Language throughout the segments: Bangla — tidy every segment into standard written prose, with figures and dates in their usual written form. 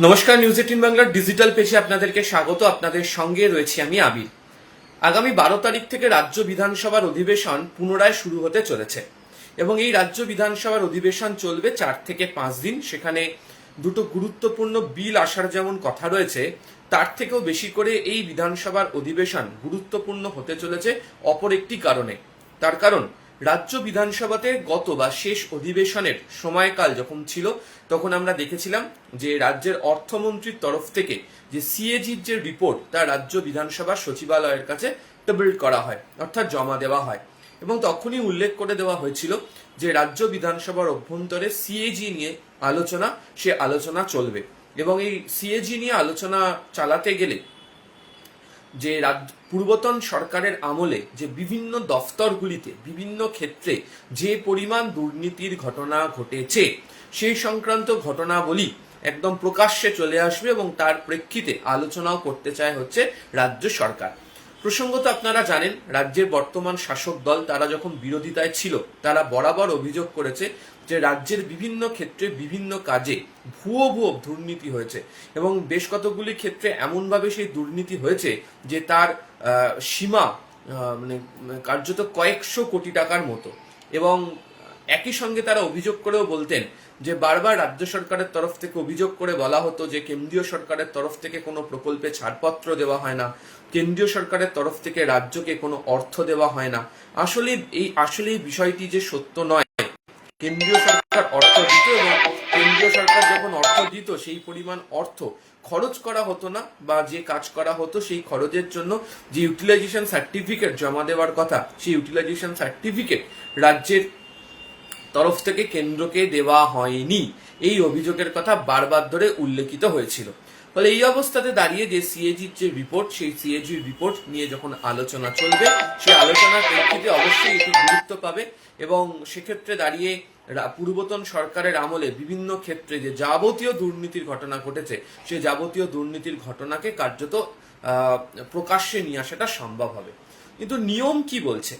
নমস্কার, নিউজ 18 বাংলার ডিজিটাল পেজে আপনাদেরকে স্বাগত। আপনাদের সঙ্গে রয়েছি আমি আবির। আগামী 12 তারিখ থেকে রাজ্য বিধানসভার অধিবেশন পুনরায় শুরু হতে চলেছে এবং এই রাজ্য বিধানসভার অধিবেশন চলবে 4 থেকে 5 দিন। সেখানে দুটো গুরুত্বপূর্ণ বিল আসার যেমন কথা রয়েছে, তার থেকেও বেশি করে এই বিধানসভার অধিবেশন গুরুত্বপূর্ণ হতে চলেছে অপর একটি কারণে। তার কারণ, রাজ্য বিধানসভাতে গত বা শেষ অধিবেশনের সময়কাল যখন ছিল তখন আমরা দেখেছিলাম যে রাজ্যের অর্থমন্ত্রীর তরফ থেকে যে সিএজির যে রিপোর্ট তা রাজ্য বিধানসভার সচিবালয়ের কাছে টেবল করা হয়, অর্থাৎ জমা দেওয়া হয়। এবং তখনই উল্লেখ করে দেওয়া হয়েছিল যে রাজ্য বিধানসভার অভ্যন্তরে সিএজি নিয়ে সে আলোচনা চলবে এবং এই সিএজি নিয়ে আলোচনা চালাতে গেলে যে পূর্বতন সরকারের আমলে যে বিভিন্ন দফতরগুলিতে বিভিন্ন ক্ষেত্রে যে পরিমাণ দুর্নীতির ঘটনা ঘটেছে সেই সংক্রান্ত ঘটনাবলী একদম প্রকাশ্যে চলে আসবে এবং তার প্রেক্ষিতে আলোচনাও করতে চায় হচ্ছে রাজ্য সরকার। প্রসঙ্গত আপনারা জানেন, রাজ্যের বর্তমান শাসক দল তারা যখন বিরোধিতায় ছিল তারা বরাবর অভিযোগ করেছে যে রাজ্যের বিভিন্ন ক্ষেত্রে বিভিন্ন কাজে ভুয়ো দুর্নীতি হয়েছে এবং বেশ কতগুলি ক্ষেত্রে এমনভাবে সেই দুর্নীতি হয়েছে যে তার সীমা মানে কার্যত কয়েকশো কোটি টাকার মতো। এবং একই সঙ্গে তারা অভিযোগ করেও বলতেন যে বারবার রাজ্য সরকারের তরফ থেকে অভিযোগ করে বলা হতো যে কেন্দ্রীয় সরকারের তরফ থেকে কোনো প্রকল্পে ছাড়পত্র দেওয়া হয় না, কেন্দ্রীয় সরকারের তরফ থেকে রাজ্যকে কোনো অর্থ দেওয়া হয় না। আসলে এই বিষয়টি যে সত্য নয়। কেন্দ্রীয় সরকার অর্থ দিত এবং কেন্দ্রীয় সরকার যখন অর্থ দিত সেই পরিমাণ অর্থ খরচ করা হতো না, বা যে কাজ করা হতো সেই খরচের জন্য যে ইউটিলাইজেশন সার্টিফিকেট জমা দেওয়ার কথা সেই ইউটিলাইজেশন সার্টিফিকেট রাজ্যের তরফ থেকে কেন্দ্রকে দেওয়া হয়নি। এই অভিযোগের কথা বারবার ধরে উল্লেখিত হয়েছিল। ফলে এই অবস্থাতে দাঁড়িয়ে যে সিএজির যে রিপোর্ট, সেই সিএজির রিপোর্ট নিয়ে যখন আলোচনা চলবে, সেই আলোচনার প্রেক্ষিতে অবশ্যই এটি গুরুত্ব পাবে এবং সেক্ষেত্রে দাঁড়িয়ে পূর্বতন সরকারের আমলে বিভিন্ন ক্ষেত্রে যে যাবতীয় দুর্নীতির ঘটনা ঘটেছে সেই যাবতীয় দুর্নীতির ঘটনাকে কার্যত প্রকাশ্যে নিয়ে আসাটা সম্ভব হবে। কিন্তু নিয়ম কি বলছে?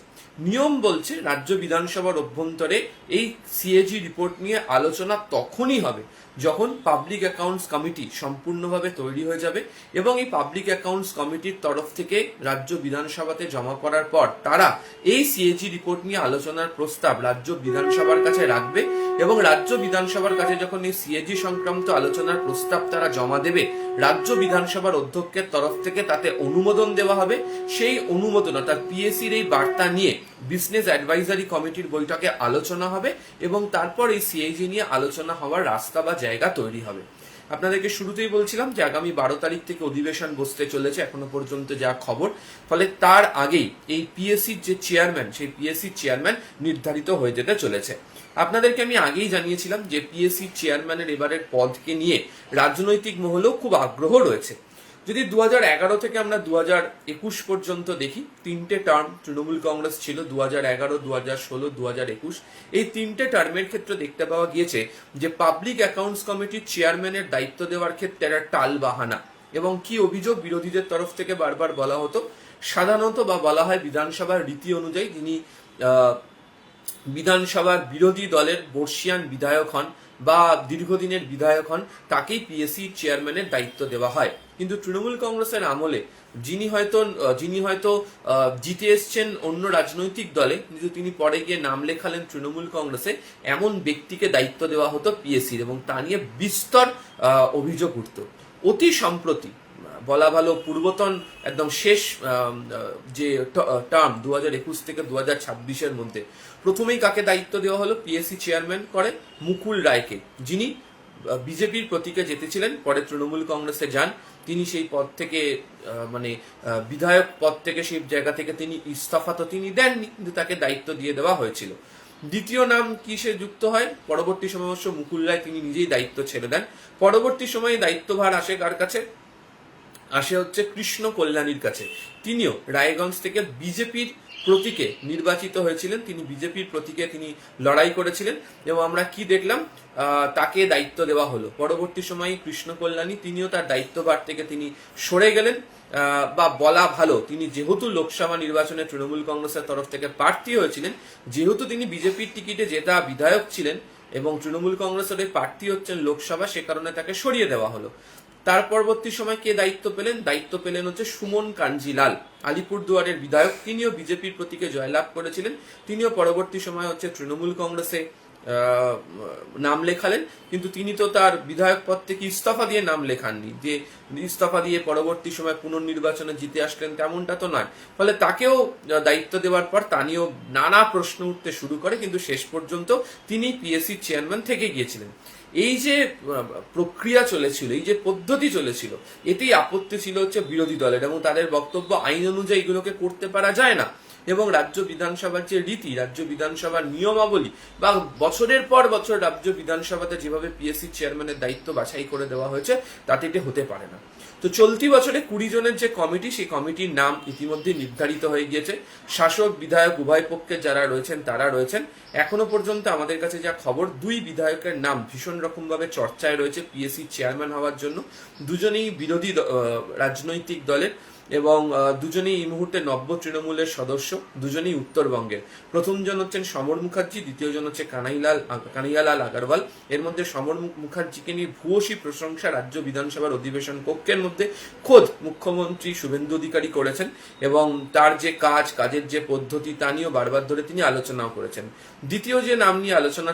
নিয়ম বলছে রাজ্য বিধানসভার অভ্যন্তরে এই সিএজি রিপোর্ট নিয়ে আলোচনা তখনই হবে যখন পাবলিক অ্যাকাউন্টস কমিটি সম্পূর্ণভাবে তৈরি হয়ে যাবে এবং এই পাবলিক অ্যাকাউন্টস কমিটির তরফ থেকে রাজ্য বিধানসভাতে জমা করার পর তারা এই সিএজি রিপোর্ট নিয়ে আলোচনার প্রস্তাব রাজ্য বিধানসভার কাছে রাখবে এবং রাজ্য বিধানসভার কাছে যখন এই সিএজি সংক্রান্ত আলোচনার প্রস্তাব তারা জমা দেবে, রাজ্য বিধানসভার অধ্যক্ষের তরফ থেকে তাতে অনুমোদন দেওয়া হবে। সেই অনুমোদন অর্থাৎ পিএসির এই বার্তা নিয়ে বিজনেস অ্যাডভাইজারি কমিটির বৈঠকে আলোচনা হবে এবং তারপর এই সিএজি নিয়ে আলোচনা হওয়ার রাস্তা বা জায়গা তৈরি হবে। আপনাদেরকে শুরুতেই বলছিলাম যে আগামী 12 তারিখ থেকে অধিবেশন বসতে চলেছে, এখনো পর্যন্ত যা খবর। ফলে তার আগেই এই পিএসসির যে চেয়ারম্যান, সেই পিএসসির চেয়ারম্যান নির্ধারিত হয়ে যেতে চলেছে। আপনাদেরকে আমি আগেই জানিয়েছিলাম যে পিএসসির চেয়ারম্যানের এবারের পদকে নিয়ে রাজনৈতিক মহলেও খুব আগ্রহ রয়েছে। যদি 2011 থেকে আমরা 2021 পর্যন্ত দেখি, 3টে টার্ম তৃণমূল কংগ্রেস ছিল, 2011, 2016, 2021। এই 3টে টার্মের ক্ষেত্রে দেখতে পাওয়া গিয়েছে যে পাবলিক অ্যাকাউন্টস কমিটির চেয়ারম্যানের দায়িত্ব দেওয়ার ক্ষেত্রে একটা টাল বাহানা এবং কি অভিযোগ বিরোধীদের তরফ থেকে বারবার বলা হতো, সাধারণত বা বলা হয় বিধানসভার রীতি অনুযায়ী যিনি বিধানসভার বিরোধী দলের বর্ষিয়ান বিধায়ক হন বা দীর্ঘদিনের বিধায়ক হন তাকেই পিএসসি চেয়ারম্যানের দায়িত্ব দেওয়া হয়। কিন্তু তৃণমূল কংগ্রেসের আমলে যিনি হয়তো জিতে এসছেন অন্য রাজনৈতিক দলে কিন্তু তিনি পরে গিয়ে নাম লেখালেন তৃণমূল কংগ্রেসে, এমন ব্যক্তিকে দায়িত্ব দেওয়া হতো পিএসসির এবং তা নিয়ে বিস্তর অভিযোগ উঠত। অতি সম্প্রতি বলা ভালো, পূর্বতন একদম শেষ যে টার্ম 2021 থেকে 2026-এর মধ্যে প্রথমেই কাকে দায়িত্ব দেওয়া হলো? পিএসসি চেয়ারম্যান করে মুকুল রায়কে, যিনি বিজেপির প্রতীকে জিতেছিলেন, পরে তৃণমূল কংগ্রেসে যান। তিনি সেই পদ থেকে বিধায়ক পদ থেকে সেই জায়গা থেকে তিনি ইস্তফা তো তিনি দেননি, কিন্তু তাকে দায়িত্ব দিয়ে দেওয়া হয়েছিল। দ্বিতীয় নাম কি সে যুক্ত হয়? পরবর্তী সময় অবশ্য মুকুল রায় তিনি নিজেই দায়িত্ব ছেড়ে দেন। পরবর্তী সময়ে দায়িত্বভার আসে কার কাছে? আসে হচ্ছে কৃষ্ণ কল্যাণীর কাছে। তিনিও রায়গঞ্জ থেকে বিজেপির প্রতীকে নির্বাচিত হয়েছিলেন, তিনি বিজেপির প্রতীকে তিনি লড়াই করেছিলেন এবং আমরা কি দেখলাম, তাকে দায়িত্ব দেওয়া হলো। পরবর্তী সময়ে কৃষ্ণ কল্যাণী তিনিও তার দায়িত্বভার থেকে তিনি সরে গেলেন, বা বলা ভালো তিনি যেহেতু লোকসভা নির্বাচনে তৃণমূল কংগ্রেসের তরফ থেকে প্রার্থী হয়েছিলেন, যেহেতু তিনি বিজেপির টিকিটে জেতা বিধায়ক ছিলেন, এবং তৃণমূল কংগ্রেসের এই প্রার্থী হচ্ছেন লোকসভা, সে কারণে তাকে সরিয়ে দেওয়া হলো। তার পরবর্তী সময় কে দায়িত্ব পেলেন হচ্ছে সুমন কাঞ্জিলাল, আলিপুরদুয়ারের বিধায়ক। তিনিও বিজেপির প্রতীকে জয়লাভ করেছিলেন। তিনিও পরবর্তী সময় হচ্ছে তৃণমূল কংগ্রেসে নাম লেখালেন, কিন্তু তিনি তো তার বিধায়ক পদ থেকে ইস্তফা দিয়ে নাম লেখাননি, যে ইস্তফা দিয়ে পরবর্তী সময় পুনর্নির্বাচনে জিতে আসলেন তেমনটা তো নয়। ফলে তাকেও দায়িত্ব দেওয়ার পর তা নিয়েও নানা প্রশ্ন উঠতে শুরু করে, কিন্তু শেষ পর্যন্ত তিনি পিএসসি চেয়ারম্যান থেকে গিয়েছিলেন। এই যে প্রক্রিয়া চলেছিল, এই যে পদ্ধতি চলেছিল, এতেই আপত্তি ছিল হচ্ছে বিরোধী দলের, এবং তাদের বক্তব্য আইন অনুযায়ী এগুলোকে করতে পারা যায় না। এবং রাজ্য বিধানসভার যে রীতি, রাজ্য বিধানসভার নিয়মাবলী, বা বছরের পর বছর রাজ্য বিধানসভাতে যেভাবে পিএসসি চেয়ারম্যানের দায়িত্ব বাছাই করে দেওয়া হয়েছে, তাতে এটি হতে পারে না। তো চলতি বছরে 20 জনের যে কমিটি, সেই কমিটির নাম ইতিমধ্যে নির্ধারিত হয়ে গিয়েছে। শাসক বিধায়ক উভয় পক্ষের যারা রয়েছেন তারা রয়েছেন। এখনো পর্যন্ত আমাদের কাছে যা খবর, 2 বিধায়কের নাম ভীষণ রকম ভাবে চর্চায় রয়েছে পিএসসি চেয়ারম্যান হওয়ার জন্য। দুজনেই বিরোধী রাজনৈতিক দলের, এবং দুজনেই এই মুহূর্তে নব্য তৃণমূলের সদস্য, দুজনেই উত্তরবঙ্গের। প্রথমজন হচ্ছেন সমর মুখার্জি, দ্বিতীয়জন হচ্ছে কানাইয়ালাল আগরওয়াল। এর মধ্যে সমর মুখার্জিকে নিয়ে ভূয়সী প্রশংসা রাজ্য বিধানসভার অধিবেশন কক্ষের মধ্যে খোদ মুখ্যমন্ত্রী শুভেন্দু অধিকারী করেছেন, এবং তার যে কাজের যে পদ্ধতি, তা নিয়েও বারবার ধরে তিনি আলোচনাও করেছেন। দ্বিতীয় যে নাম নিয়ে আলোচনা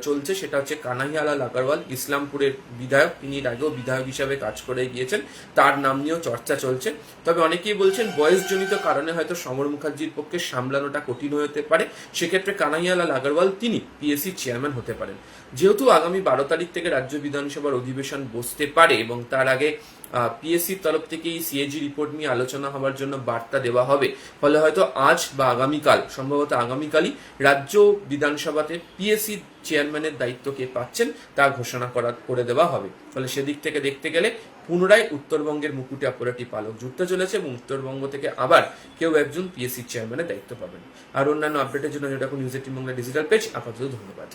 চলছে সেটা হচ্ছে কানাইয়ালাল আগরওয়াল, ইসলামপুরের বিধায়ক। তিনি এর আগেও বিধায়ক হিসাবে কাজ করে গিয়েছেন, তার নাম নিয়েও চর্চা চলছে। তবে অনেকেই বলছেন বয়সজনিত কারণে হয়তো সমর মুখার্জির পক্ষে সামলানোটা কঠিন হতে পারে, সেক্ষেত্রে কানাইয়ালাল আগরওয়াল তিনি পিএসসি চেয়ারম্যান হতে পারেন। যেহেতু আগামী 12 তারিখ থেকে রাজ্য বিধানসভার অধিবেশন বসতে পারে, এবং তার আগে পিএসসির তরফ থেকে এই সিএজি রিপোর্ট নিয়ে আলোচনা হওয়ার জন্য বার্তা দেওয়া হবে, ফলে হয়তো আজ বা আগামীকাল, সম্ভবত আগামীকালই রাজ্য বিধানসভাতে পিএসসি চেয়ারম্যানের দায়িত্ব কে পাচ্ছেন তা ঘোষণা করে দেওয়া হবে। ফলে সেদিক থেকে দেখতে গেলে পুনরায় উত্তরবঙ্গের মুকুটে অপরাটি পালক জুটতে চলেছে, এবং উত্তরবঙ্গ থেকে আবার কেউ একজন পিএসসি চেয়ারম্যানের দায়িত্ব পাবেন। আর অন্যান্য আপডেটের জন্য যেটা নিউজ 18 বাংলা ডিজিটাল পেজ। আপাতত ধন্যবাদ।